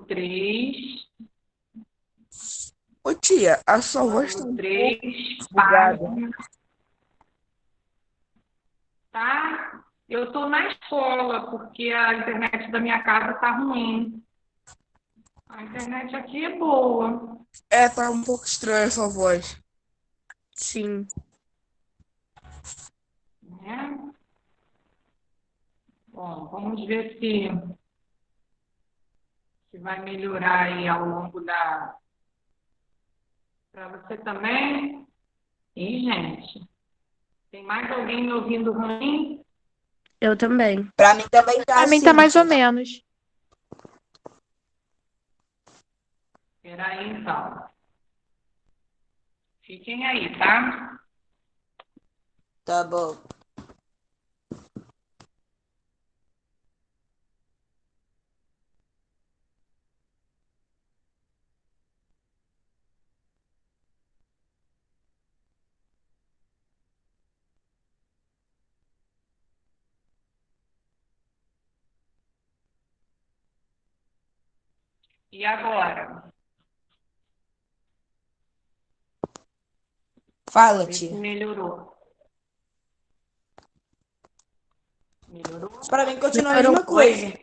3, Ô tia, a sua voz tá módulo um pouco 3, bugada. página, tá? Eu estou na escola, porque a internet da minha casa está ruim. A internet aqui é boa, É, tá um pouco estranha a sua voz. Sim. né? Bom, vamos ver se vai melhorar aí ao longo da... Para você também? E, gente, tem mais alguém me ouvindo ruim? Eu também. Pra mim também tá Pra mim tá assim, mais ou tia. menos. Espera aí, então. Fiquem aí, tá? Tá bom. E agora? Fala, Vê se tia. melhorou. Melhorou? Pra mim continua a Melhorou. mesma coisa.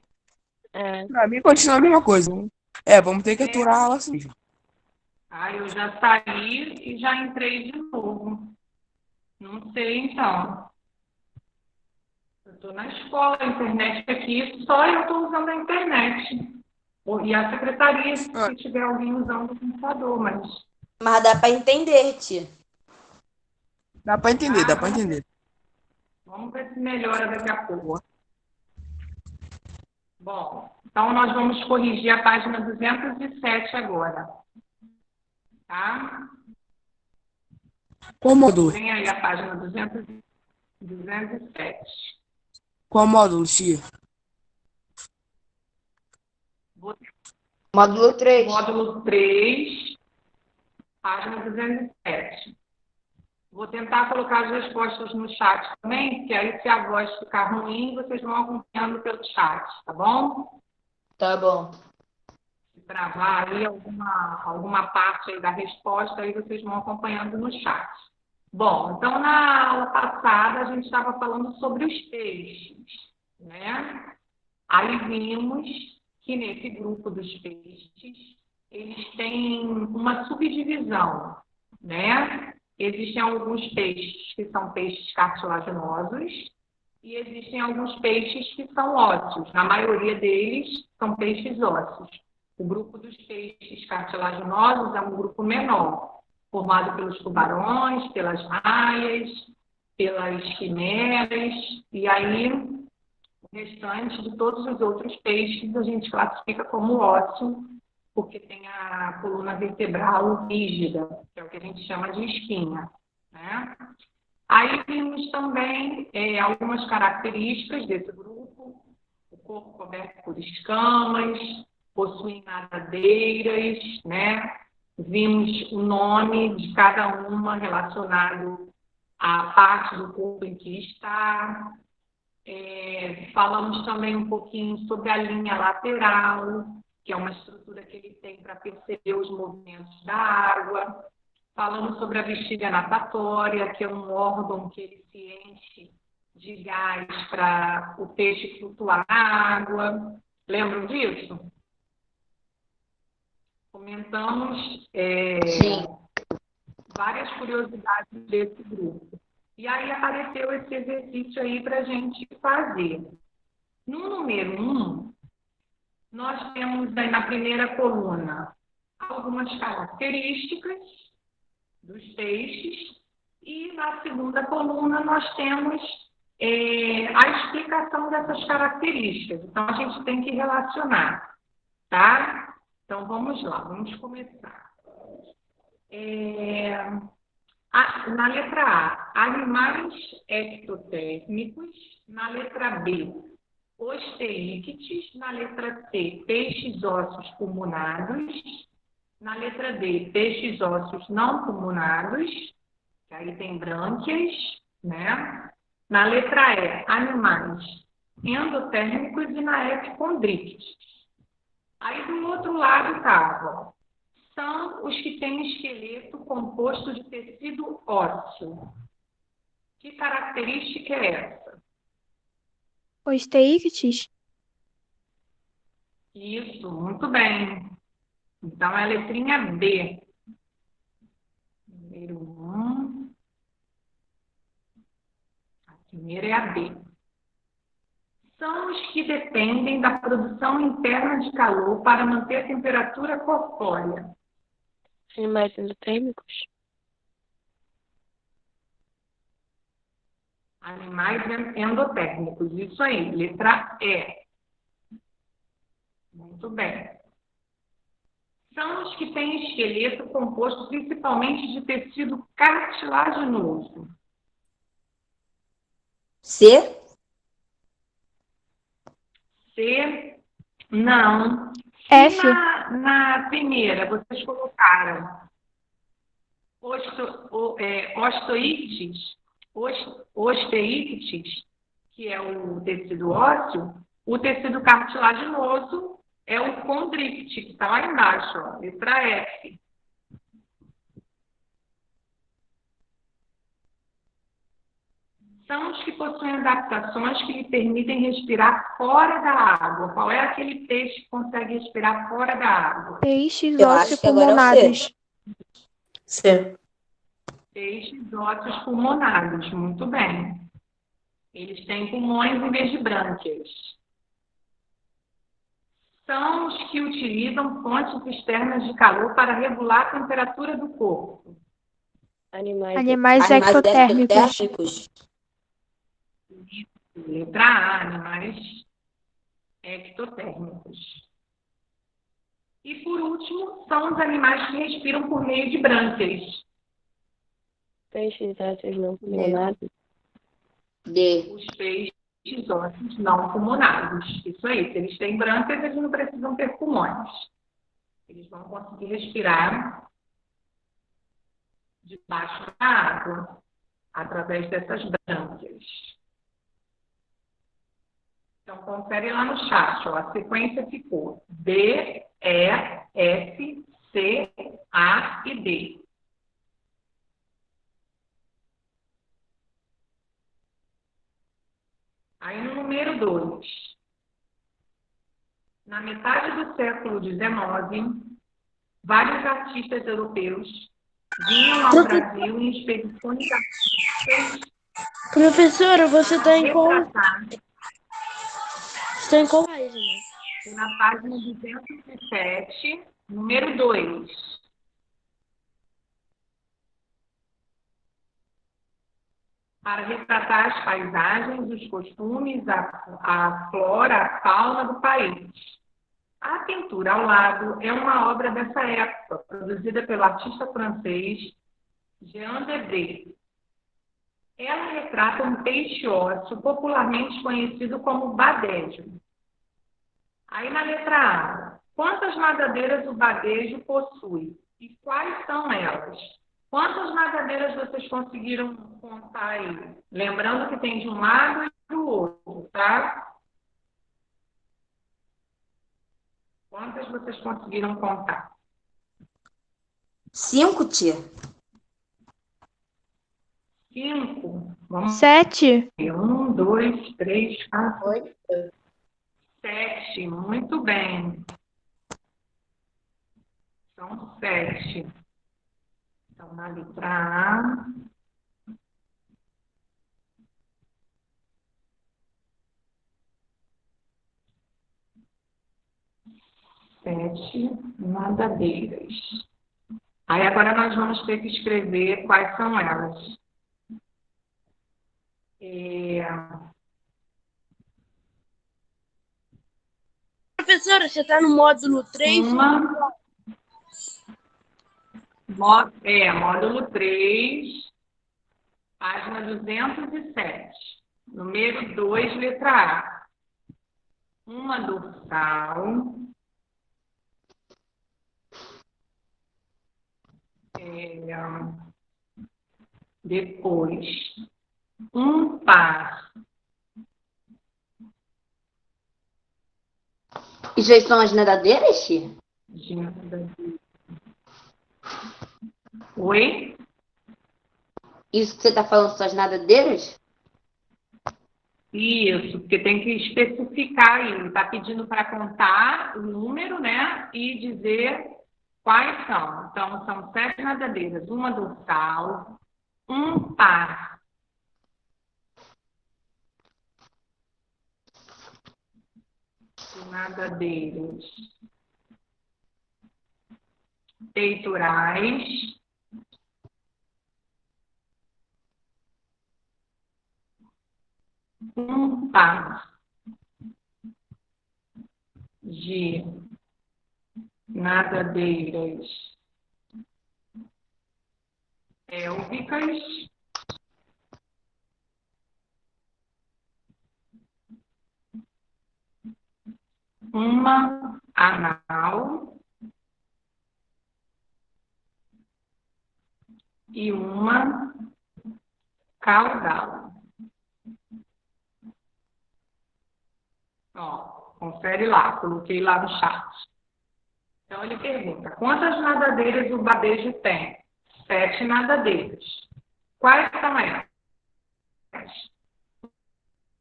É. Pra mim continua a mesma coisa. É, vamos ter que aturar ela assim. Ah, eu já saí e já entrei de novo. Não sei, então. Eu estou na escola, a internet aqui, só eu estou usando a internet. E a secretaria, se tiver alguém usando o computador, mas... Mas dá pra entender, tia. Dá pra entender, dá pra entender. Vamos ver se melhora daqui a pouco. Bom, então nós vamos corrigir a página 207 agora. Tá? Qual módulo? Vem aí a página 207. Qual módulo, tia? Módulo 3. Módulo 3, página 207. Vou tentar colocar as respostas no chat também, porque aí se a voz ficar ruim, vocês vão acompanhando pelo chat, tá bom? Tá bom. Se travar aí alguma parte aí da resposta, aí vocês vão acompanhando no chat. Bom, então na aula passada a gente estava falando sobre os peixes, né? Aí vimos que nesse grupo dos peixes, eles têm uma subdivisão, né? Existem alguns peixes que são peixes cartilaginosos e existem alguns peixes que são ósseos. Na maioria deles são peixes ósseos. O grupo dos peixes cartilaginosos é um grupo menor, formado pelos tubarões, pelas raias, pelas quimeras, e aí o restante de todos os outros peixes a gente classifica como ósseo, porque tem a coluna vertebral rígida, que é o que a gente chama de espinha, né? Aí vimos também algumas características desse grupo: o corpo coberto por escamas, possuem nadadeiras, né? Vimos o nome de cada uma relacionado à parte do corpo em que está. Falamos também um pouquinho sobre a linha lateral, que é uma estrutura que ele tem para perceber os movimentos da água. Falamos sobre a bexiga natatória, que é um órgão que ele se enche de gás para o peixe flutuar na água. Lembram disso? Comentamos várias curiosidades desse grupo. E aí apareceu esse exercício aí para a gente fazer. No número 1, nós temos aí na primeira coluna algumas características dos peixes, e na segunda coluna nós temos a explicação dessas características. Então, a gente tem que relacionar, tá? Então, vamos lá, vamos começar. Na letra A, animais ectotérmicos. Na letra B, osteíctes. Na letra C, peixes ósseos pulmonados. Na letra D, peixes ósseos não pulmonados, que aí tem brânquias, né? Na letra E, animais endotérmicos, e na F, condrícticos. Aí do outro lado estava, são os que têm esqueleto composto de tecido ósseo. Que característica é essa? Os teíctes? Isso, muito bem. Então é a letrinha B. Número 1. A primeira é a B. São os que dependem da produção interna de calor para manter a temperatura corpórea. Animais endotérmicos? Animais endotérmicos. Isso aí, letra E. Muito bem. São os que têm esqueleto composto principalmente de tecido cartilaginoso. C? C, não. F? E na primeira, vocês colocaram osteíctes, que é o tecido ósseo, o tecido cartilaginoso é o condrite, que está lá embaixo, ó, letra F. São os que possuem adaptações que lhe permitem respirar fora da água. Qual é aquele peixe que consegue respirar fora da água? Peixes Eu acho que agora é o ossipulmonados. C. Peixes ósseos pulmonares, muito bem. Eles têm pulmões em vez de brânquias. São os que utilizam fontes externas de calor para regular a temperatura do corpo. Animais Animais Animais ectotérmicos. ectotérmicos. Letra A, animais ectotérmicos. E, por último, são os animais que respiram por meio de brânquias. peixes ósseos não pulmonados? D. Os peixes ósseos não pulmonados. Isso aí, se eles têm brânquias, eles não precisam ter pulmões. Eles vão conseguir respirar debaixo da água, através dessas brânquias. Então, confere lá no chat, ó, a sequência ficou D, E, F, C, A e D. Aí no número 2, na metade do século XIX, vários artistas europeus vinham ao Brasil em expedições artísticas Professora, você está em qual? retratar. Está em qual página? Na página 207, número 2. Para retratar as paisagens, os costumes, a flora, a fauna do país. A pintura ao lado é uma obra dessa época, produzida pelo artista francês Jean Debré. Ela retrata um peixe ósseo popularmente conhecido como badejo. Aí na letra A, quantas nadadeiras o badejo possui? E quais são elas? Quantas nadadeiras vocês conseguiram contar aí? Lembrando que tem de um lado e do outro, tá? Quantas vocês conseguiram contar? 5, tia. 5. Vamos 7. ver. 1, 2, 3, 4, 8. 7. Muito bem. São 7. Então, na letra A. Sete nadadeiras. Aí agora nós vamos ter que escrever quais são elas. Professora, você está no módulo 3? Módulo 3, página 207. Número 2, letra A. Uma dorsal. Depois, um par Isso aí são as nadadeiras, tia? De nadadeira. Oi? Isso que você tá falando são as nadadeiras? Isso, porque tem que especificar aí. Está pedindo para contar o número, né? E dizer quais são. Então, são 7 nadadeiras, uma dorsal, um par de nadadeiras peitorais, um par de nadadeiras pélvicas, uma anal e uma caudal. Ó, confere lá, coloquei lá no chat. Então ele pergunta: quantas nadadeiras o badejo tem? 7 nadadeiras. Quais são elas?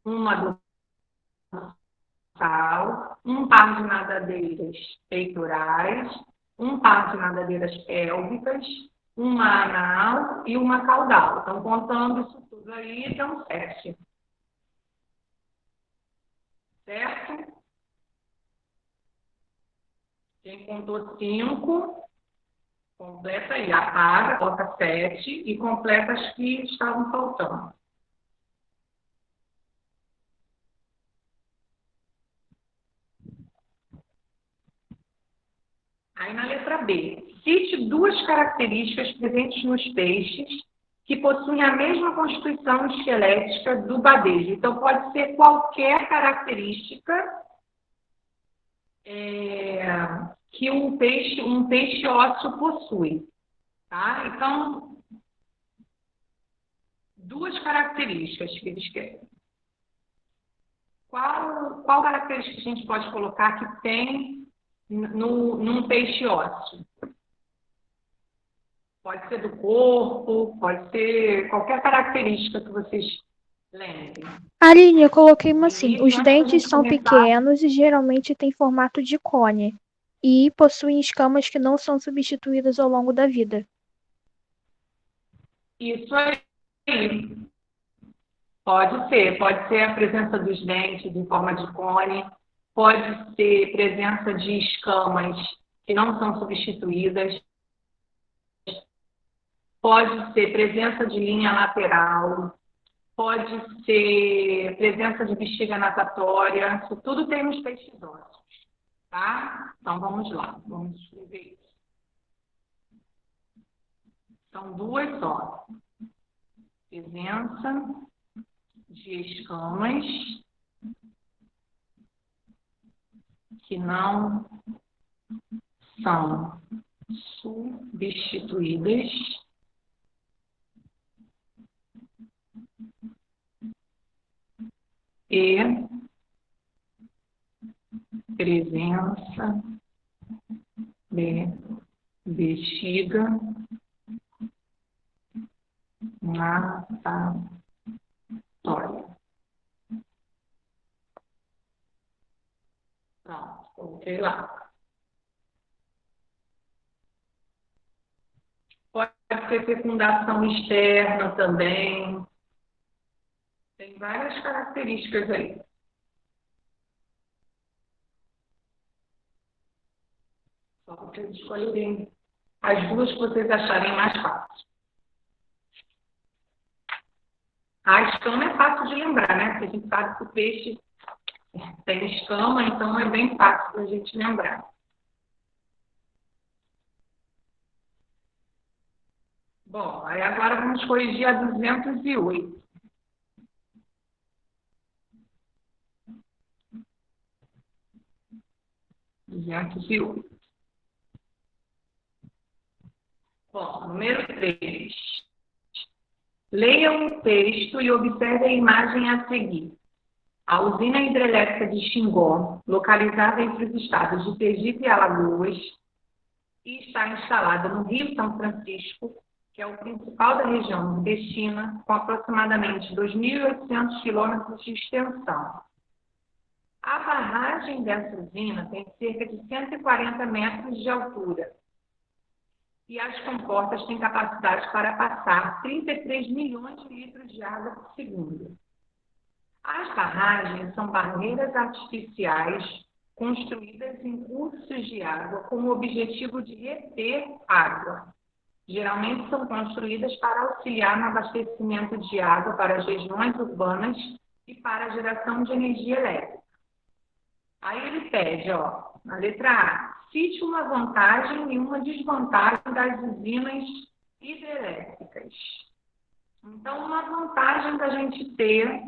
Uma dorsal, um par de nadadeiras peitorais, um par de nadadeiras pélvicas, uma anal e uma caudal. Então, contando isso tudo aí, são 7. Certo? Quem contou 5, completa aí, apaga, coloca 7 e completa as que estavam faltando. Aí na letra B, cite 2 características presentes nos peixes que possuem a mesma constituição esquelética do badejo. Então, pode ser qualquer característica que um peixe ósseo possui. Tá? Então, 2 características que eles querem. Qual característica a gente pode colocar que tem num peixe ósseo? Pode ser do corpo, pode ser qualquer característica que vocês lembrem. Aline, eu coloquei uma assim. Os Antes da dentes gente são começar, pequenos e geralmente têm formato de cone. E possuem escamas que não são substituídas ao longo da vida. isso aí. Pode ser a presença dos dentes em forma de cone, pode ser presença de escamas que não são substituídas, pode ser presença de linha lateral, pode ser presença de bexiga natatória, isso tudo tem nos peixes ósseos, tá? Então vamos lá, vamos escrever isso. São 2 só. Presença de escamas que não são substituídas e presença de bexiga natatória. Pronto, coloquei lá. Pode ser fecundação externa também. Tem várias características aí. Só vocês escolherem as 2 que vocês acharem mais fácil. A escama é fácil de lembrar, né? Porque a gente sabe que o peixe tem escama, então é bem fácil para a gente lembrar. Bom, aí agora vamos corrigir a 208. Bom, número 3. Leia o texto e observe a imagem a seguir. A usina hidrelétrica de Xingó, localizada entre os estados de Sergipe e Alagoas, e está instalada no Rio São Francisco, que é o principal da região nordestina, com aproximadamente 2.800 quilômetros de extensão. A barragem dessa usina tem cerca de 140 metros de altura e as comportas têm capacidade para passar 33 milhões de litros de água por segundo. As barragens são barreiras artificiais construídas em cursos de água com o objetivo de reter água. Geralmente são construídas para auxiliar no abastecimento de água para as regiões urbanas e para a geração de energia elétrica. Aí ele pede, na letra A, cite uma vantagem e uma desvantagem das usinas hidrelétricas. Então, uma vantagem da gente ter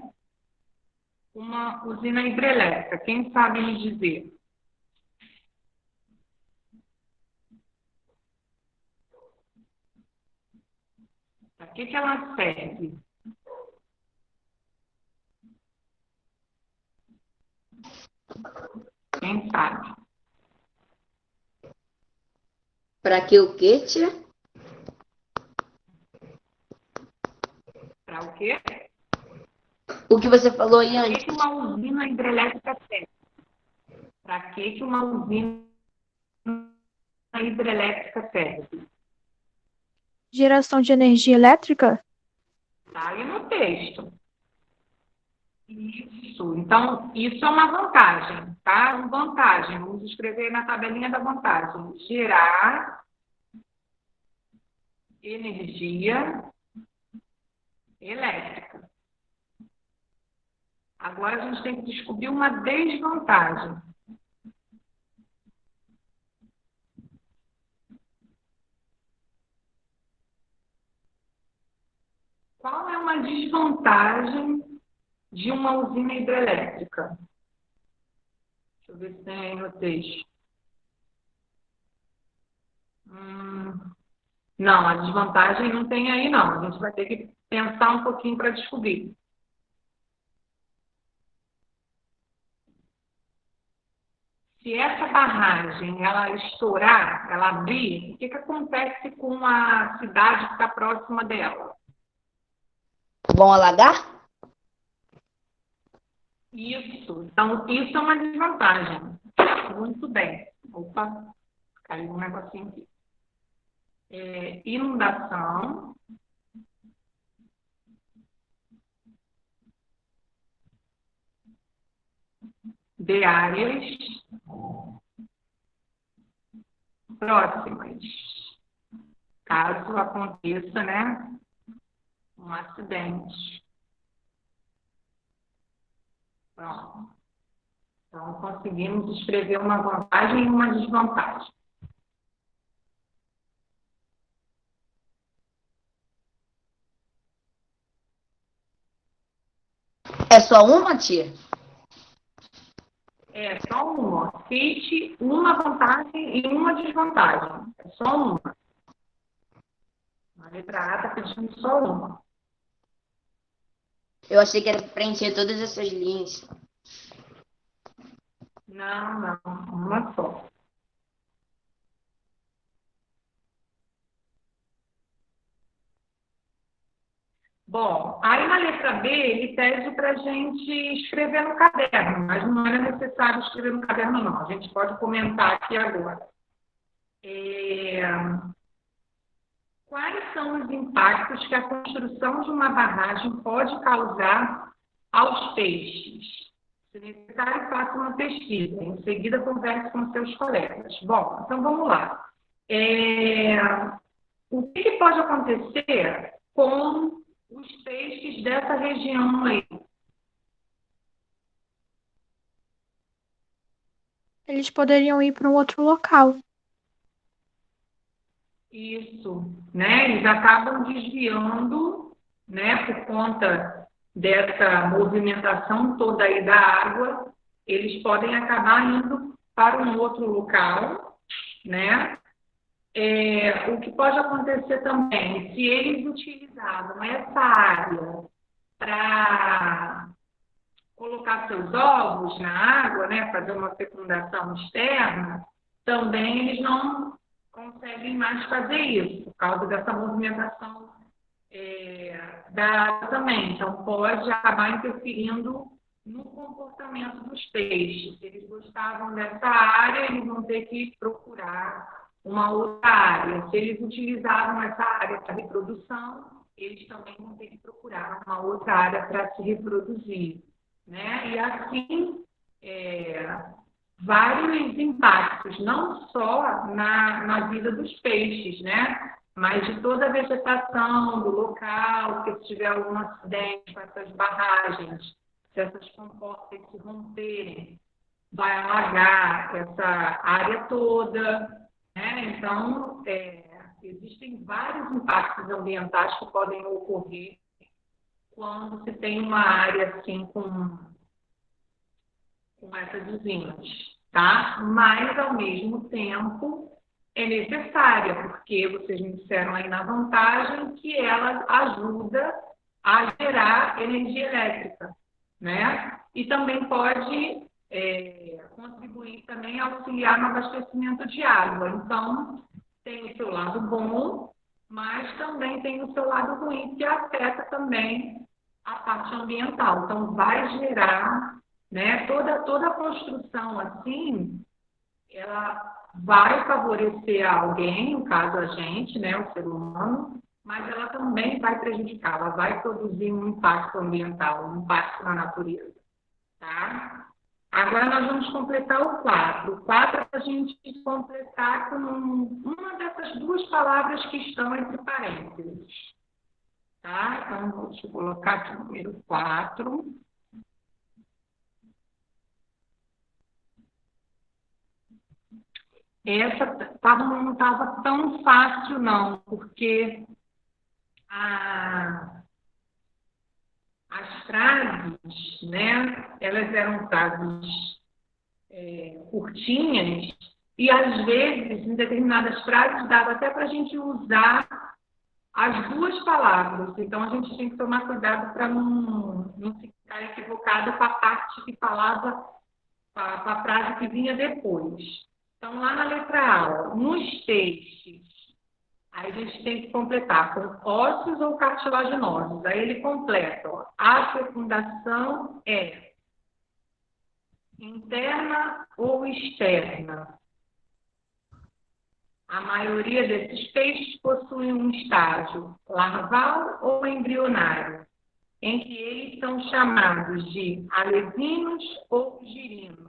uma usina hidrelétrica, quem sabe me dizer? Para que ela serve? Quem sabe? Para que o quê, tia? Para o quê? O que você falou aí Para antes? que uma usina hidrelétrica serve? Para que uma usina hidrelétrica serve? Geração de energia elétrica? Está aí no texto. Isso. Então, isso é uma vantagem, tá? Uma vantagem. Vamos escrever na tabelinha da vantagem. Gerar energia elétrica. Agora a gente tem que descobrir uma desvantagem. Qual é uma desvantagem de uma usina hidrelétrica? Deixa eu ver se tem aí no texto. Não, a desvantagem não tem aí, não. A gente vai ter que pensar um pouquinho para descobrir. Se essa barragem ela estourar, ela abrir, o que acontece com a cidade que está próxima dela? Vão alagar? Isso. Então, isso é uma desvantagem. Muito bem. Opa, caiu um negocinho aqui. Inundação. De áreas próximas. Caso aconteça, né, um acidente. Pronto. Então, conseguimos escrever uma vantagem e uma desvantagem. É só uma, tia? É só uma. Cite uma vantagem e uma desvantagem. É só uma. A letra A está pedindo só uma. Eu achei que era para preencher todas essas linhas. Não, uma só. Bom, aí na letra B ele pede para a gente escrever no caderno, mas não era necessário escrever no caderno, não. A gente pode comentar aqui agora. Quais são os impactos que a construção de uma barragem pode causar aos peixes? Se necessário, faça uma pesquisa. Em seguida, converse com seus colegas. Bom, então vamos lá. O que pode acontecer com os peixes dessa região aí? Eles poderiam ir para um outro local. Isso, né? Eles acabam desviando, né? Por conta dessa movimentação toda aí da água, eles podem acabar indo para um outro local, né? O que pode acontecer também, se eles utilizavam essa área para colocar seus ovos na água, né, fazer uma fecundação externa, também eles não conseguem mais fazer isso, por causa dessa movimentação da água também. Então, pode acabar interferindo no comportamento dos peixes. Se eles gostavam dessa área, eles vão ter que procurar uma outra área. Se eles utilizavam essa área para reprodução, eles também vão ter que procurar uma outra área para se reproduzir, né? E assim, vários impactos, não só na vida dos peixes, né? Mas de toda a vegetação do local, se tiver algum acidente com essas barragens, se essas comportas se romperem, vai alagar essa área toda, né? Então, existem vários impactos ambientais que podem ocorrer quando se tem uma área assim com essas usinas, tá? Mas, ao mesmo tempo, é necessária, porque vocês me disseram aí na vantagem que ela ajuda a gerar energia elétrica, né? E também pode contribuir também a auxiliar no abastecimento de água. Então, tem o seu lado bom, mas também tem o seu lado ruim, que afeta também a parte ambiental. Então, vai gerar, né, toda a construção assim, ela vai favorecer a alguém, no caso a gente, né, o ser humano, mas ela também vai prejudicar, ela vai produzir um impacto ambiental, um impacto na natureza, tá? Agora nós vamos completar o 4. O 4 é para a gente completar com uma dessas duas palavras que estão entre parênteses, tá? Então, deixa eu colocar aqui o número 4. Essa não estava tão fácil, não, porque as frases, né, elas eram frases curtinhas e, às vezes, em determinadas frases, dava até para a gente usar as duas palavras. Então, a gente tem que tomar cuidado para não ficar equivocado com a parte que falava, com a frase que vinha depois. Então, lá na letra A, nos peixes, aí a gente tem que completar com ósseos ou cartilaginosos. Aí ele completa, ó, a fecundação é interna ou externa. A maioria desses peixes possuem um estágio larval ou embrionário, em que eles são chamados de alevinos ou girinos.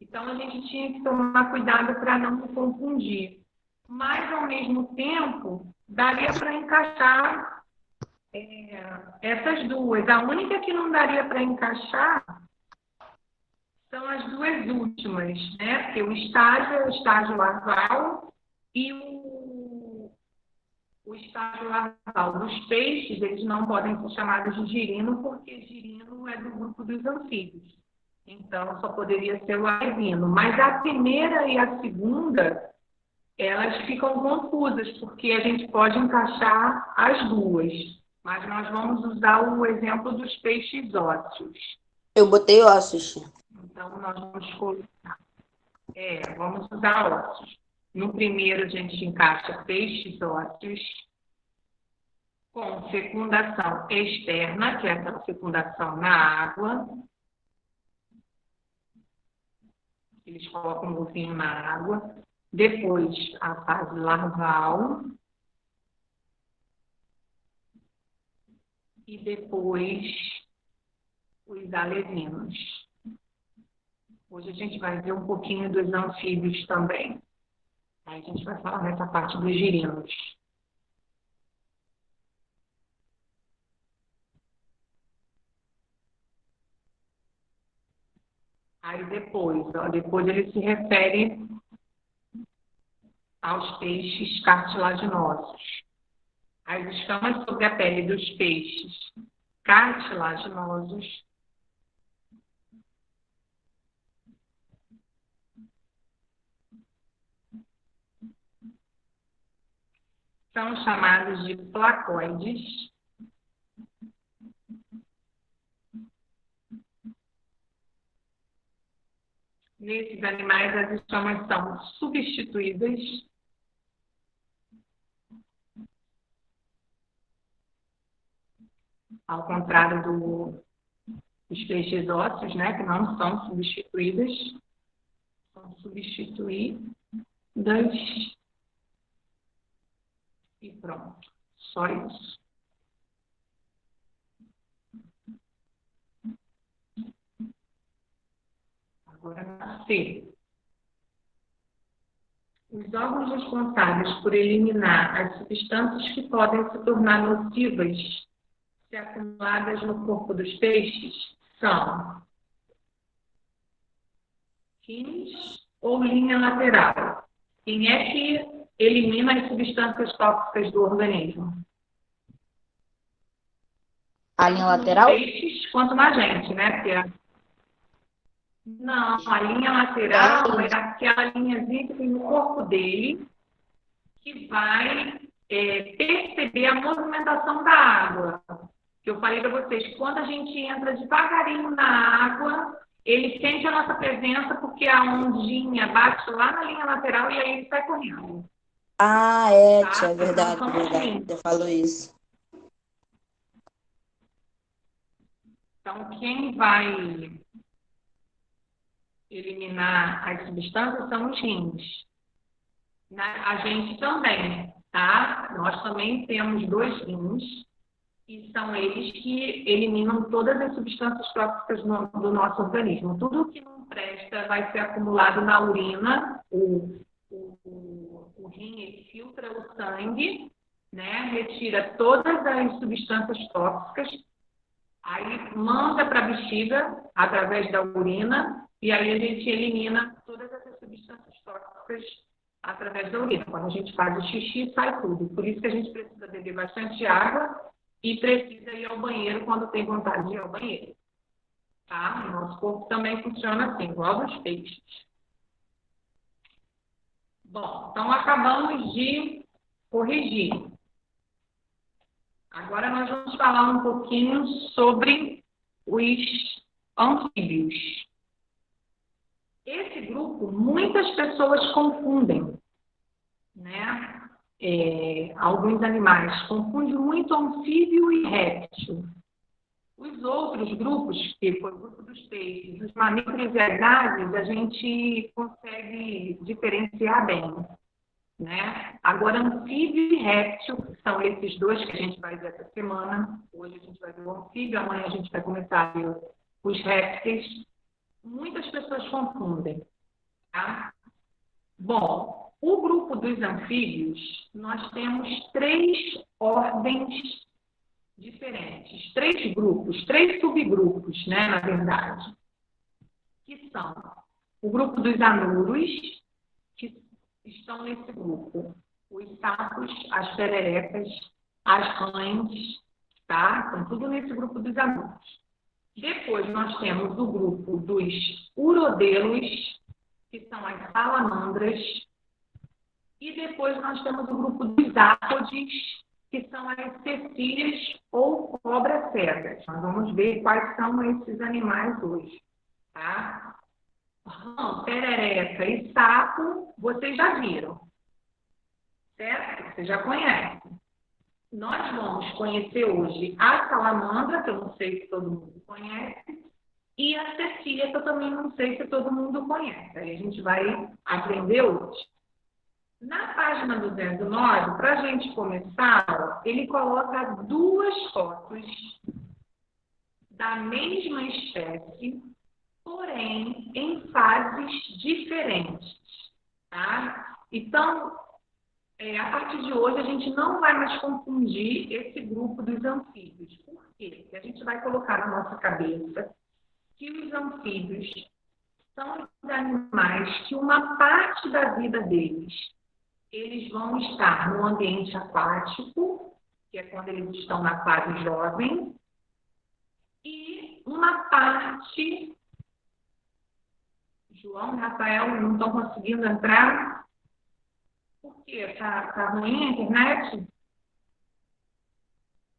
Então, a gente tinha que tomar cuidado para não confundir. Mas, ao mesmo tempo, daria para encaixar essas duas. A única que não daria para encaixar são as duas últimas, né? Porque o estágio é o estágio larval e o estágio larval dos peixes, eles não podem ser chamados de girino, porque girino é do grupo dos anfíbios. Então, só poderia ser o alevino. Mas a primeira e a segunda, elas ficam confusas, porque a gente pode encaixar as duas. Mas nós vamos usar o exemplo dos peixes ósseos. Eu botei ossos. Então, nós vamos colocar. Vamos usar ósseos. No primeiro, a gente encaixa peixes ósseos com fecundação externa, que é aquela fecundação na água. Eles colocam um ovinho na água. Depois, a fase larval. E depois, os alevinos. Hoje a gente vai ver um pouquinho dos anfíbios também. Aí a gente vai falar nessa parte dos girinos. Aí depois ele se refere aos peixes cartilaginosos. As escamas sobre a pele dos peixes cartilaginosos são chamados de placoides nesses animais as escamas são substituídas. Ao contrário dos peixes ósseos, né, que não são substituídas, são substituídas e pronto, só isso. Agora, na C. Os órgãos responsáveis por eliminar as substâncias que podem se tornar nocivas se acumuladas no corpo dos peixes são rins ou linha lateral. Quem é que elimina as substâncias tóxicas do organismo? A linha Tanto lateral? nos peixes quanto na gente, né? Não, a linha lateral é aquela linhazinha que tem no corpo dele que vai perceber a movimentação da água. Que eu falei para vocês, quando a gente entra devagarinho na água, ele sente a nossa presença porque a ondinha bate lá na linha lateral e aí ele sai correndo. Ah, é, Tá? tia, é verdade, Então, são verdade. rins. Você falou isso. Então, quem vai eliminar as substâncias são os rins. A gente também, tá? Nós também temos 2 rins. E são eles que eliminam todas as substâncias tóxicas do nosso organismo. Tudo que não presta vai ser acumulado na urina. O rim ele filtra o sangue, né? Retira todas as substâncias tóxicas, aí manda para a bexiga através da urina, e aí a gente elimina todas essas substâncias tóxicas através da urina. Quando a gente faz o xixi, sai tudo. Por isso que a gente precisa beber bastante água e precisa ir ao banheiro quando tem vontade de ir ao banheiro. Tá? O nosso corpo também funciona assim, igual os peixes. Bom, então acabamos de corrigir. Agora nós vamos falar um pouquinho sobre os anfíbios. Esse grupo, muitas pessoas confundem, né? Alguns animais confundem muito anfíbio e réptil. Os outros grupos, que foi o grupo dos peixes, os mamíferos e as aves, a gente consegue diferenciar bem, né? Agora, anfíbio e réptil, que são esses 2 que a gente vai ver essa semana. Hoje a gente vai ver o anfíbio, amanhã a gente vai começar a ver os répteis. Muitas pessoas confundem, tá? Bom, o grupo dos anfíbios, nós temos 3 ordens diferentes, 3 grupos, 3 subgrupos, né, na verdade, que são o grupo dos anuros, que estão nesse grupo, os sapos, as pererecas, as rãs, tá? Estão tudo nesse grupo dos anuros. Depois nós temos o grupo dos urodelos, que são as salamandras. E depois nós temos o grupo dos ápodes, que são as cecílias ou cobras cegas. Nós vamos ver quais são esses animais hoje, tá? Rã, perereca e sapo, vocês já viram, certo? Vocês já conhecem. Nós vamos conhecer hoje a salamandra, que eu não sei se todo mundo conhece, e a cecília, que eu também não sei se todo mundo conhece. Aí a gente vai aprender hoje. Na página 209, para a gente começar, ele coloca 2 fotos da mesma espécie, porém em fases diferentes, tá? Então, a partir de hoje, a gente não vai mais confundir esse grupo dos anfíbios. Por quê? Porque a gente vai colocar na nossa cabeça que os anfíbios são os animais que uma parte da vida deles eles vão estar no ambiente aquático, que é quando eles estão na fase jovem, e uma parte... João e Rafael não estão conseguindo entrar. Por quê? Tá ruim a internet?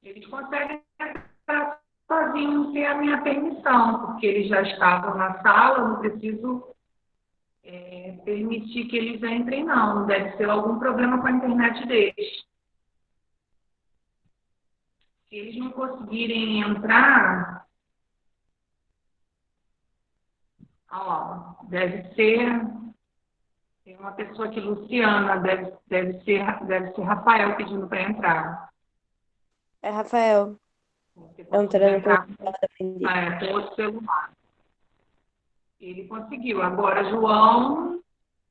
Eles conseguem entrar sozinhos sem a minha permissão, porque eles já estavam na sala, eu não preciso permitir que eles entrem, não. Deve ser algum problema com a internet deles. Se eles não conseguirem entrar, ó, deve ser. Tem uma pessoa aqui, Luciana, deve ser Rafael pedindo para entrar. É Rafael. Você É um conseguiu entrar treinamento. com outro celular. Ele conseguiu. Agora, João,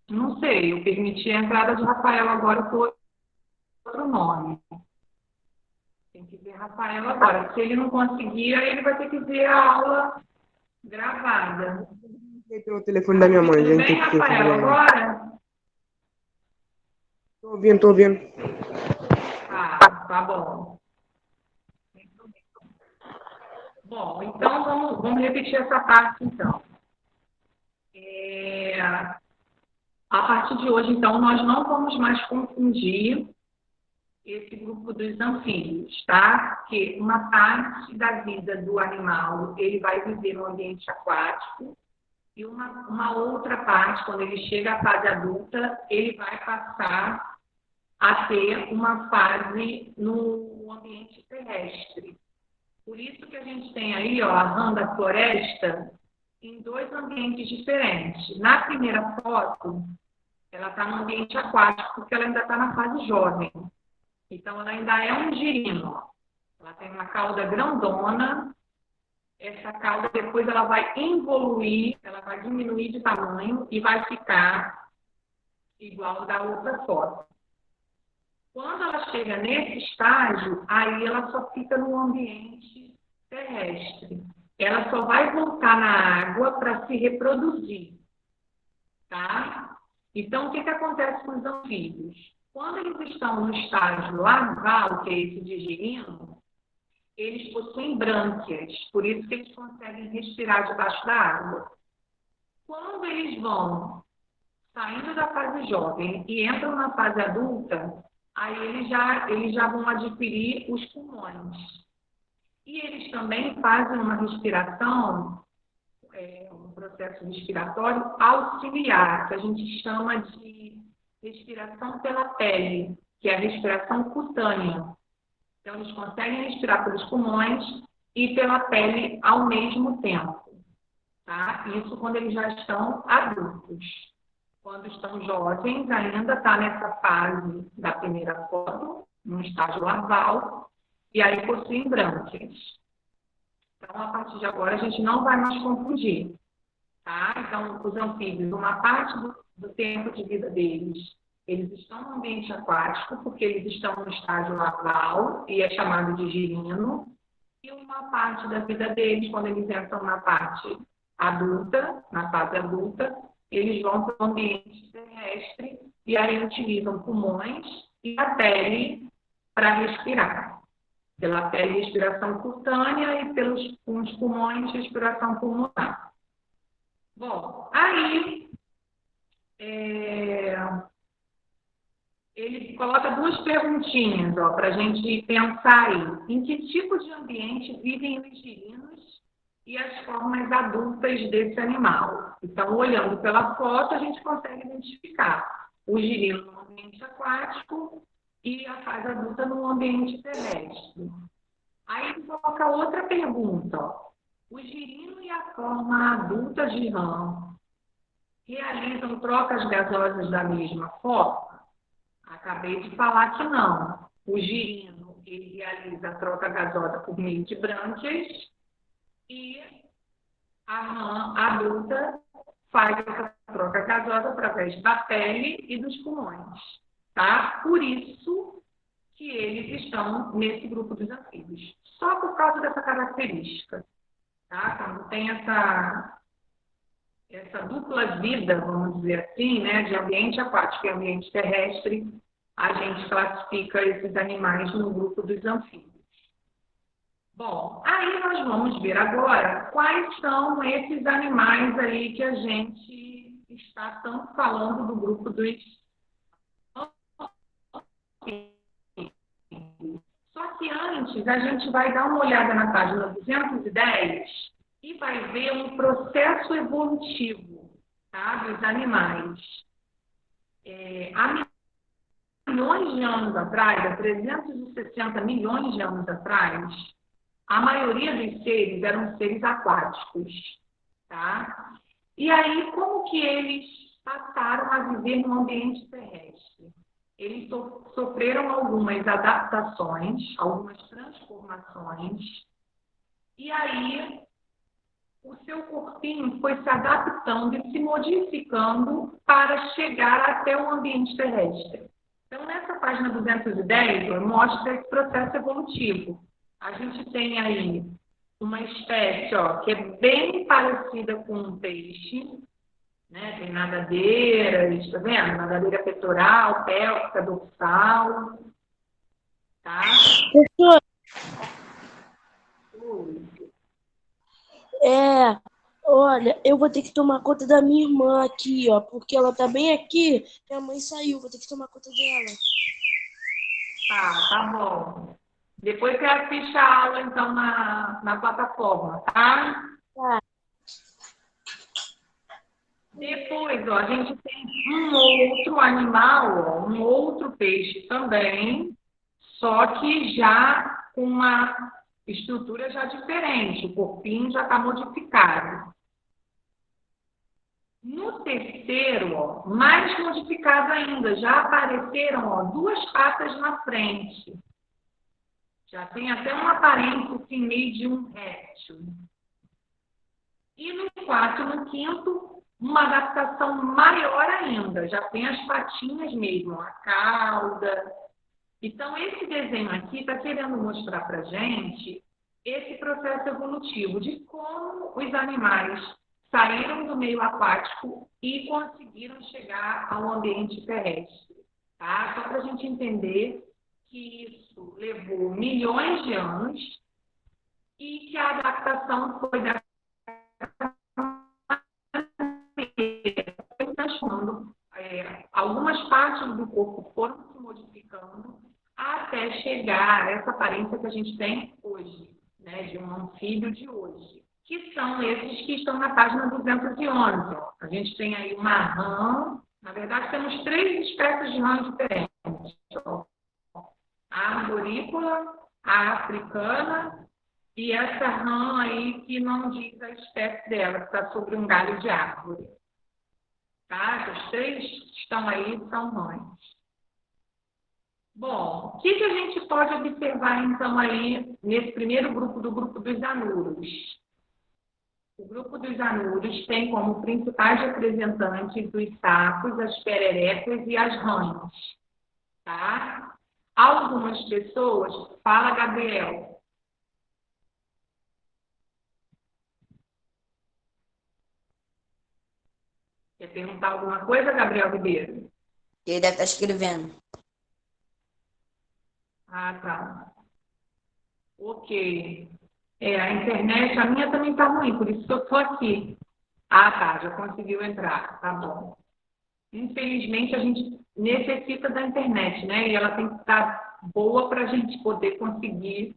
não sei, eu permiti a entrada de Rafael agora por outro nome. Tem que ver Rafael agora. Se ele não conseguir, aí ele vai ter que ver a aula gravada. Tem o telefone da minha mãe, Tudo gente. bem, Rafael, agora? Tô ouvindo. Tá bom. Bom, então vamos repetir essa parte, então. A partir de hoje, então, nós não vamos mais confundir esse grupo dos anfíbios, tá? Porque uma parte da vida do animal, ele vai viver no ambiente aquático, e uma outra parte, quando ele chega à fase adulta, ele vai passar a ter uma fase no ambiente terrestre. Por isso que a gente tem aí, ó, a rã da floresta em dois ambientes diferentes. Na primeira foto, ela está no ambiente aquático, porque ela ainda está na fase jovem. Então, ela ainda é um girino. Ela tem uma cauda grandona. Essa cauda, depois, ela vai evoluir, ela vai diminuir de tamanho e vai ficar igual da outra foto. Quando ela chega nesse estágio, aí ela só fica no ambiente terrestre. Ela só vai voltar na água para se reproduzir, tá? Então, o que acontece com os anfíbios? Quando eles estão no estágio larval, que é esse de girino, eles possuem brânquias, por isso que eles conseguem respirar debaixo da água. Quando eles vão saindo da fase jovem e entram na fase adulta, aí eles já vão adquirir os pulmões. E eles também fazem uma respiração, um processo respiratório auxiliar, que a gente chama de respiração pela pele, que é a respiração cutânea. Então, eles conseguem respirar pelos pulmões e pela pele ao mesmo tempo, tá? Isso quando eles já estão adultos. Quando estão jovens, ainda está nessa fase da primeira foto, no estágio larval, e aí possuem brânquias. Então, a partir de agora, a gente não vai mais confundir, tá? Então, os anfíbios, uma parte do tempo de vida deles, eles estão no ambiente aquático, porque eles estão no estágio larval, e é chamado de girino, e uma parte da vida deles, quando eles entram na parte adulta, na fase adulta, eles vão para o ambiente terrestre e aí utilizam pulmões e a pele para respirar. Pela pele, respiração cutânea e pelos pulmões, respiração pulmonar. Bom, aí ele coloca duas perguntinhas para a gente pensar aí. Em que tipo de ambiente vivem os girinos e as formas adultas desse animal? Então, olhando pela foto, a gente consegue identificar o girino no ambiente aquático e a fase adulta no ambiente terrestre. Aí ele coloca outra pergunta. O girino e a forma adulta de rã realizam trocas gasosas da mesma forma? Acabei de falar que não. O girino, ele realiza a troca gasosa por meio de brânquias e a rã adulta faz essa troca gasosa através da pele e dos pulmões, tá? Por isso que eles estão nesse grupo dos anfíbios. Só por causa dessa característica, tá? Quando tem essa dupla vida, vamos dizer assim, né, de ambiente aquático e ambiente terrestre, a gente classifica esses animais no grupo dos anfíbios. Bom, aí nós vamos ver agora quais são esses animais aí que a gente está tanto falando do grupo dos anfíbios. Só que antes a gente vai dar uma olhada na página 210 e vai ver um processo evolutivo, tá, dos animais. Há milhões de anos atrás, há 360 milhões de anos atrás, a maioria dos seres eram seres aquáticos, tá? E aí, como que eles passaram a viver no ambiente terrestre? Eles sofreram algumas adaptações, algumas transformações, e aí o seu corpinho foi se adaptando e se modificando para chegar até o ambiente terrestre. Então, nessa página 210, mostra esse processo evolutivo. A gente tem aí uma espécie que é bem parecida com um peixe, né? Tem nadadeiras, tá vendo? Nadadeira peitoral, pélvica, dorsal, tá? Professora, Ui. olha, eu vou ter que tomar conta da minha irmã aqui, ó, porque ela tá bem aqui. Minha mãe saiu, vou ter que tomar conta dela. Tá bom. Depois você assiste a aula, então, na plataforma, tá? Tá. Depois, a gente tem um outro animal, um outro peixe também, só que já com uma estrutura já diferente, o corpinho já está modificado. No terceiro, mais modificado ainda, já apareceram duas patas na frente. Já tem até uma aparência assim, meio de um réptil. E no quarto, no quinto, uma adaptação maior ainda. Já tem as patinhas mesmo, a cauda. Então, esse desenho aqui está querendo mostrar para a gente esse processo evolutivo de como os animais saíram do meio aquático e conseguiram chegar ao ambiente terrestre. Tá? Só para a gente entender que isso levou milhões de anos e que a adaptação foi da transformando, algumas partes do corpo foram se modificando até chegar a essa aparência que a gente tem hoje, né, de um anfíbio de hoje, que são esses que estão na página 211. A gente tem aí uma rã, na verdade temos 3 espécies de rã diferentes. A arborícola, a africana e essa rã aí que não diz a espécie dela, que está sobre um galho de árvore. Tá? Os 3 que estão aí são rãs. Bom, o que a gente pode observar, então, aí nesse primeiro grupo, do grupo dos anuros? O grupo dos anuros tem como principais representantes os sapos, as pererecas e as rãs. Tá? Algumas pessoas... Fala, Gabriel. Quer perguntar alguma coisa, Gabriel Ribeiro? Ele deve estar escrevendo. Ah, tá. Ok. A internet, a minha também está ruim, por isso que eu estou aqui. Ah, tá, já conseguiu entrar, tá bom. Infelizmente, a gente necessita da internet, né? E ela tem que estar boa para a gente poder conseguir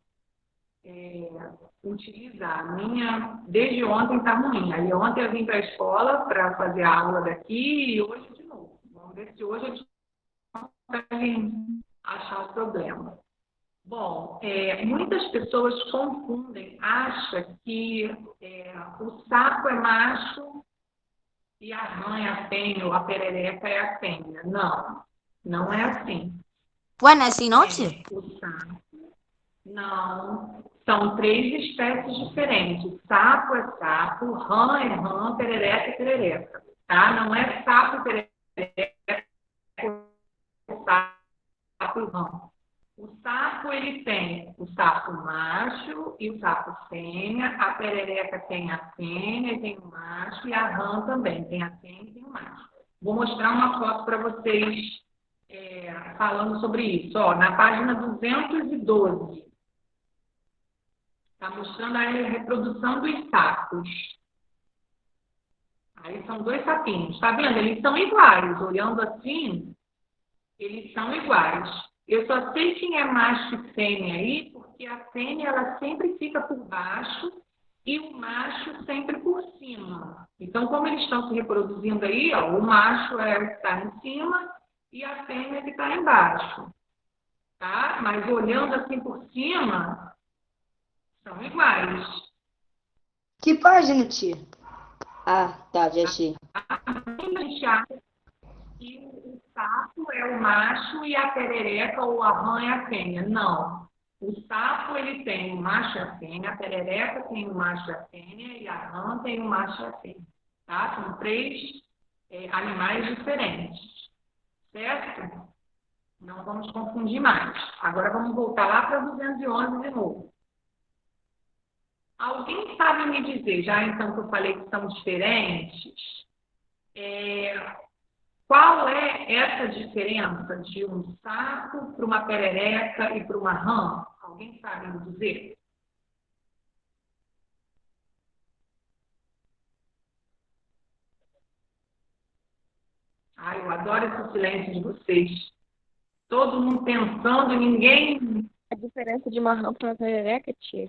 utilizar. A minha, desde ontem, está ruim. Aí ontem eu vim para a escola para fazer a aula daqui e hoje de novo. Vamos ver se hoje a gente consegue achar o problema. Bom, muitas pessoas confundem, acham que o sapo é macho e a rã é a fêmea, ou a perereca é a fêmea. Não, não é assim. Ué, não é assim não, tia? O sapo, não. São 3 espécies diferentes. Sapo é sapo, rã é rã, perereca é perereca. Tá? Não é sapo e perereca, sapo e rã. O sapo, ele tem o sapo macho e o sapo fêmea, a perereca tem a fêmea e tem o macho, e a rã também tem a fêmea e tem o macho. Vou mostrar uma foto para vocês falando sobre isso. Na página 212, está mostrando a reprodução dos sapos. Aí são 2 sapinhos, tá vendo? Eles são iguais, olhando assim, eles são iguais. Eu só sei quem é macho e fêmea aí, porque a fêmea ela sempre fica por baixo e o macho sempre por cima. Então, como eles estão se reproduzindo aí, ó, o macho é o que está em cima e a fêmea que está embaixo. Tá? Mas olhando assim por cima, são iguais. Que página, tia? Ah, tá, já achei. A gente acha que o sapo é o macho e a perereca ou a rã é a fêmea. Não. O sapo, ele tem o macho e a fêmea, a perereca tem o macho e a fêmea e a rã tem o macho e a fêmea. Tá? São três animais diferentes. Certo? Não vamos confundir mais. Agora vamos voltar lá para 211 de novo. Alguém sabe me dizer, já então que eu falei que são diferentes, qual é essa diferença de um sapo para uma perereca e para uma rã? Alguém sabe me dizer? Ai, eu adoro esse silêncio de vocês. Todo mundo pensando, ninguém... A diferença de uma rã para uma perereca, tia?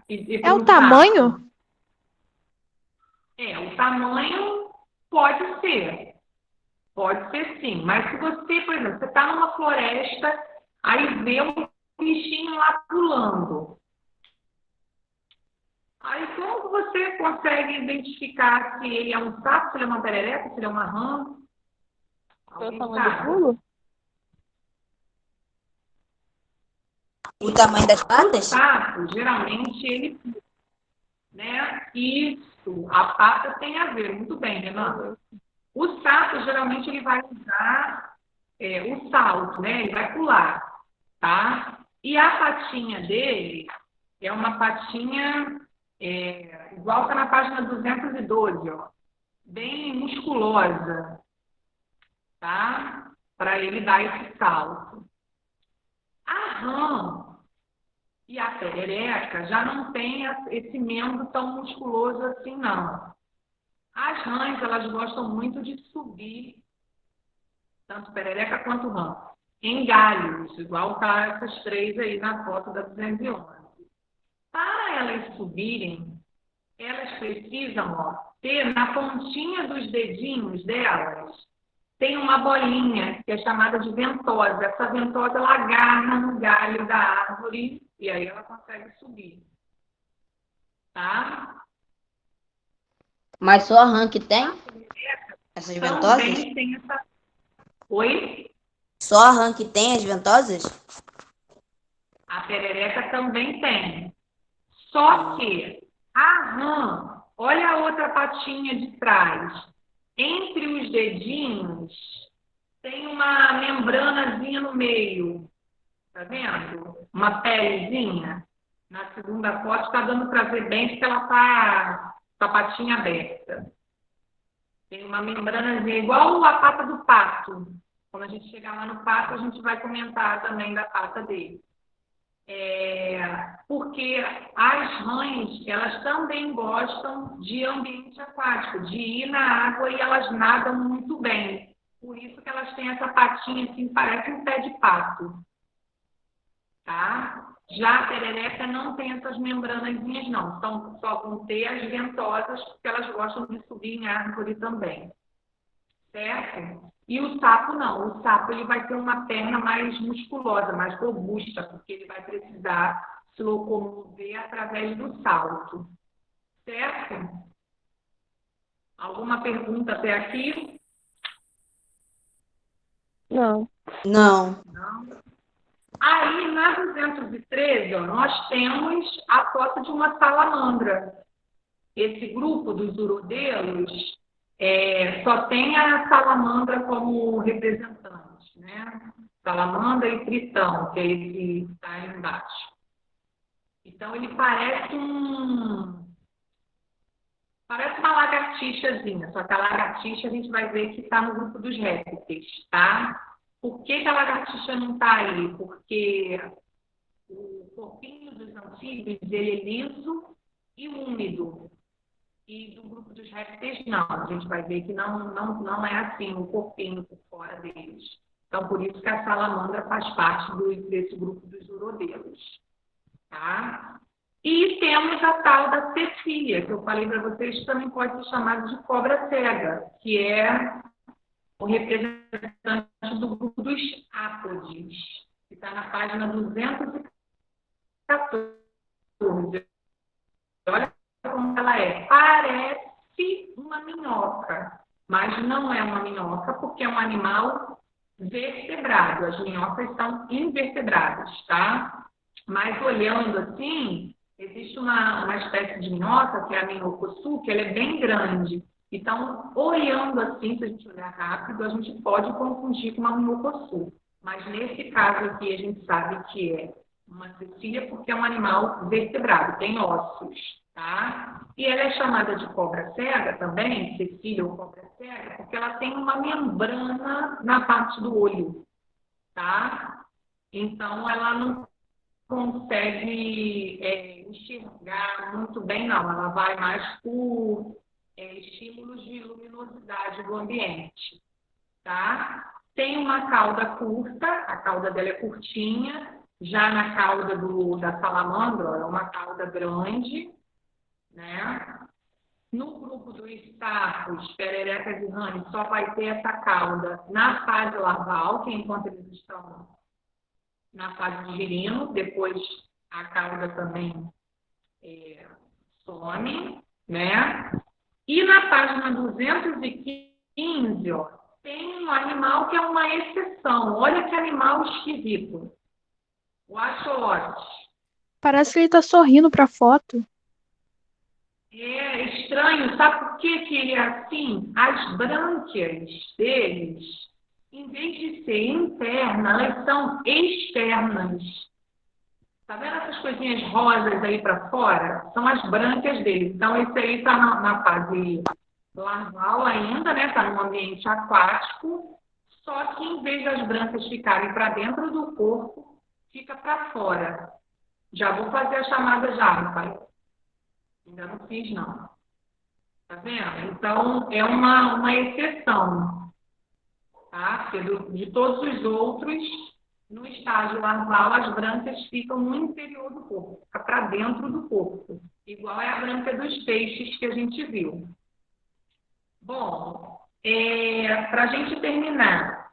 E É o para um tamanho? sapo? O tamanho pode ser. Pode ser sim. Mas se você, por exemplo, você está numa floresta, aí vê um bichinho lá pulando. Aí como que você consegue identificar se ele é um sapo, se ele é uma perereca, se ele é uma rã? Pelo Alguém tamanho do sabe? pulo? O tamanho das O patas? sapo, geralmente, ele... Né? Isso. A pata tem a ver. Muito bem, Renan. O sapo, geralmente, ele vai usar o salto, né? Ele vai pular, tá? E a patinha dele é uma patinha igual está na página 212, ó. Bem musculosa, tá? Para ele dar esse salto. A rã e a perereca já não tem esse membro tão musculoso assim, não. As rãs, elas gostam muito de subir, tanto perereca quanto rã, em galhos, igual tá essas três aí na foto da 211. Para elas subirem, elas precisam, ó, ter na pontinha dos dedinhos delas, tem uma bolinha que é chamada de ventosa. Essa ventosa, ela agarra no galho da árvore e aí ela consegue subir. Tá? Mas só a rã que tem essas ventosas? Também tem essa... Oi? Só a rã que tem as ventosas? A perereca também tem. Só que a rã, olha a outra patinha de trás. Entre os dedinhos tem uma membranazinha no meio. Tá vendo? Uma pelezinha. Na segunda foto está dando para ver bem porque ela está com a patinha aberta. Tem uma membranazinha igual a pata do pato. Quando a gente chegar lá no pato, a gente vai comentar também da pata dele. Porque as rãs, elas também gostam de ambiente aquático, de ir na água e elas nadam muito bem. Por isso que elas têm essa patinha assim, parece um pé de pato. Tá? Já a perereca não tem essas membranazinhas, não. Então, só vão ter as ventosas, porque elas gostam de subir em árvore também. Certo? E o sapo não. O sapo ele vai ter uma perna mais musculosa, mais robusta, porque ele vai precisar se locomover através do salto. Certo? Alguma pergunta até aqui? Não. Não. Não. Aí, na 213, ó, nós temos a foto de uma salamandra. Esse grupo dos urodelos só tem a salamandra como representante, né? Salamandra e tritão, que é esse que está aí embaixo. Então, ele parece uma lagartixazinha, só que a lagartixa a gente vai ver que está no grupo dos répteis, tá? Por que a lagartixa não está aí? Porque o corpinho dos anfíbios ele é liso e úmido. E do grupo dos répteis, não. A gente vai ver que não é assim o corpinho por fora deles. Então, por isso que a salamandra faz parte desse grupo dos urodelos. Tá? E temos a tal da Cecília, que eu falei para vocês, que também pode ser chamada de cobra cega, que é o representante do grupo dos ápodes, que está na página 214. Olha como ela é. Parece uma minhoca, mas não é uma minhoca, porque é um animal vertebrado. As minhocas são invertebradas, tá? Mas olhando assim, existe uma espécie de minhoca, que é a minhocossu, que ela é bem grande. Então, olhando assim, se a gente olhar rápido, a gente pode confundir com uma minhocossu. Mas nesse caso aqui, a gente sabe que é uma cecília porque é um animal vertebrado, tem ossos, tá? E ela é chamada de cobra cega também, cecília ou cobra cega, porque ela tem uma membrana na parte do olho, tá? Então, ela não consegue enxergar muito bem, não. Ela vai mais por estímulos de luminosidade do ambiente, tá? Tem uma cauda curta, a cauda dela é curtinha, já na cauda da salamandra, é uma cauda grande, né? No grupo dos sapos, pererecas e rãs, só vai ter essa cauda na fase larval, que é enquanto eles estão na fase de girino, depois a cauda também some, né? E na página 215, ó, tem um animal que é uma exceção. Olha que animal esquisito. O axolote. Parece que ele tá sorrindo pra foto. É estranho, sabe por que ele é assim? As brânquias deles, em vez de ser interna, elas são externas. Tá vendo essas coisinhas rosas aí para fora? São as brânquias deles. Então, esse aí está na fase larval ainda, né? Está no ambiente aquático. Só que em vez das brânquias ficarem para dentro do corpo, fica para fora. Já vou fazer a chamada já, rapaz. Ainda não fiz, não. Tá vendo? Então, é uma exceção. Tá? Porque de todos os outros, no estágio larval, as brânquias ficam no interior do corpo, fica para dentro do corpo. Igual é a brânquia dos peixes que a gente viu. Bom, para a gente terminar,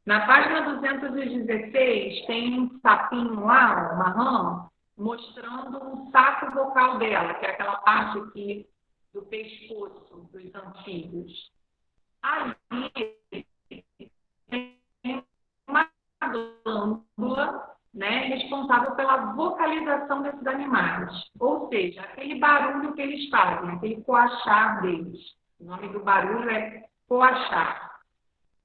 na página 216 tem um sapinho lá, uma rã, mostrando o saco vocal dela, que é aquela parte aqui do pescoço dos anfíbios. Ali tem uma glândula, né, responsável pela vocalização desses animais. Ou seja, aquele barulho que eles fazem, aquele coachar deles. O nome do barulho é coachar.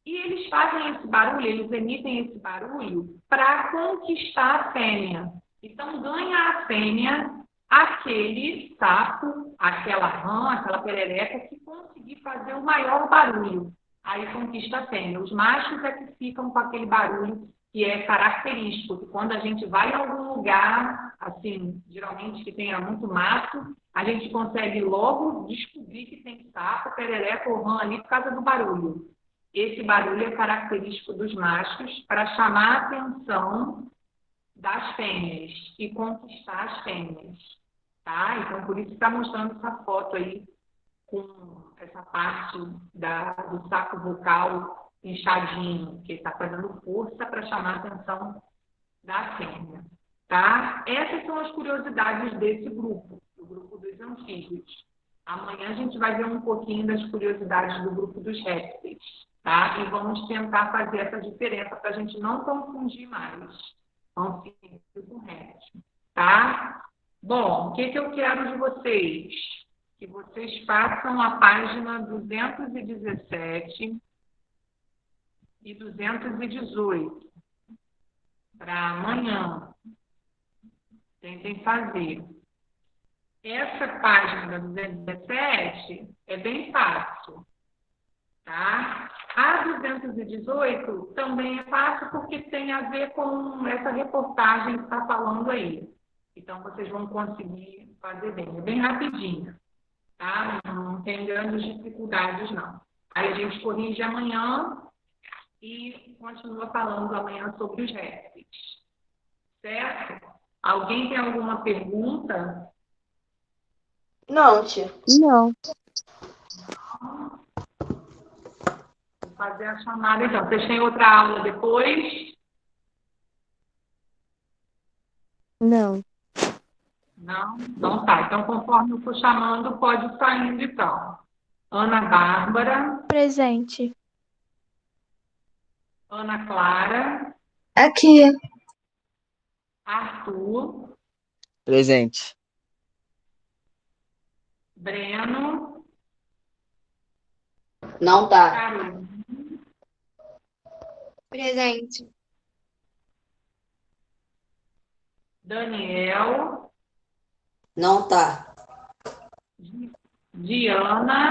E eles fazem esse barulho, eles emitem esse barulho para conquistar a fêmea. Então, ganha a fêmea aquele sapo, aquela rã, aquela perereca que conseguir fazer o maior barulho. Aí conquista a fêmea. Os machos é que ficam com aquele barulho que é característico, que quando a gente vai em algum lugar, assim, geralmente que tenha muito mato, a gente consegue logo descobrir que tem sapo, perereca ou rã ali por causa do barulho. Esse barulho é característico dos machos para chamar a atenção das fêmeas e conquistar as fêmeas, tá? Então, por isso que está mostrando essa foto aí com essa parte do saco vocal inchadinho, que está fazendo força para chamar a atenção da fêmea, tá? Essas são as curiosidades desse grupo, do grupo dos anfíbios. Amanhã a gente vai ver um pouquinho das curiosidades do grupo dos répteis, tá? E vamos tentar fazer essa diferença para a gente não confundir mais anfíbio com réptil, tá? Bom, o que eu quero de vocês? Que vocês façam a página 217 e 218 para amanhã. Tentem fazer. Essa página da 217 é bem fácil, tá? A 218 também é fácil porque tem a ver com essa reportagem que está falando aí. Então, vocês vão conseguir fazer bem. É bem rapidinho, tá? Não tem grandes dificuldades, não. Aí a gente corrige amanhã e continua falando amanhã sobre os répteis. Certo? Alguém tem alguma pergunta? Não, tia. Não. Vou fazer a chamada então. Vocês têm outra aula depois? Não. Não? Não tá. Então, conforme eu for chamando, pode ir saindo então. Ana Bárbara, Presente. Ana Clara, Aqui. Arthur, Presente. Breno, Não tá. Carol, Presente. Daniel, Não tá. Diana,